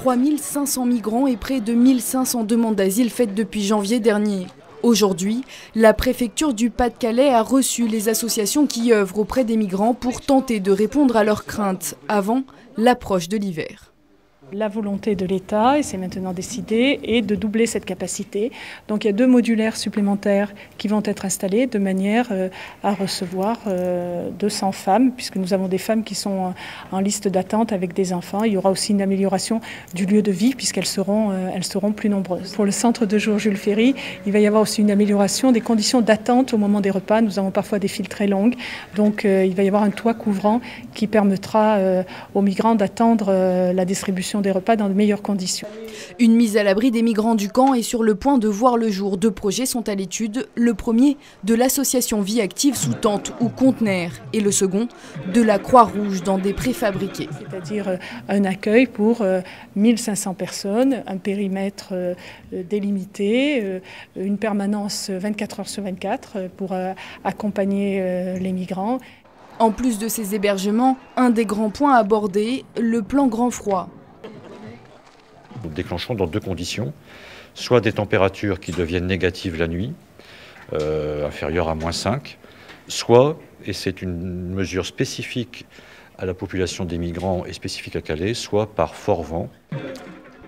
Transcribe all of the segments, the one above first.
3500 migrants et près de 1500 demandes d'asile faites depuis janvier dernier. Aujourd'hui, la préfecture du Pas-de-Calais a reçu les associations qui œuvrent auprès des migrants pour tenter de répondre à leurs craintes avant l'approche de l'hiver. La volonté de l'État, et c'est maintenant décidé, est de doubler cette capacité. Donc il y a 2 modulaires supplémentaires qui vont être installés de manière à recevoir 200 femmes, puisque nous avons des femmes qui sont en liste d'attente avec des enfants. Il y aura aussi une amélioration du lieu de vie, puisqu'elles seront plus nombreuses. Pour le centre de jour Jules Ferry, il va y avoir aussi une amélioration des conditions d'attente au moment des repas. Nous avons parfois des files très longues, donc il va y avoir un toit couvrant qui permettra aux migrants d'attendre la distribution des repas dans de meilleures conditions. Une mise à l'abri des migrants du camp est sur le point de voir le jour. 2 projets sont à l'étude. Le premier de l'association Vie Active sous tente ou conteneur et le second de la Croix-Rouge dans des préfabriqués. C'est-à-dire un accueil pour 1500 personnes, un périmètre délimité, une permanence 24 heures sur 24 pour accompagner les migrants. En plus de ces hébergements, un des grands points abordés, le plan grand froid. Nous déclenchons dans 2 conditions, soit des températures qui deviennent négatives la nuit, inférieures à -5, soit, et c'est une mesure spécifique à la population des migrants et spécifique à Calais, soit par fort vent.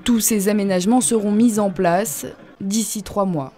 Tous ces aménagements seront mis en place d'ici 3 mois.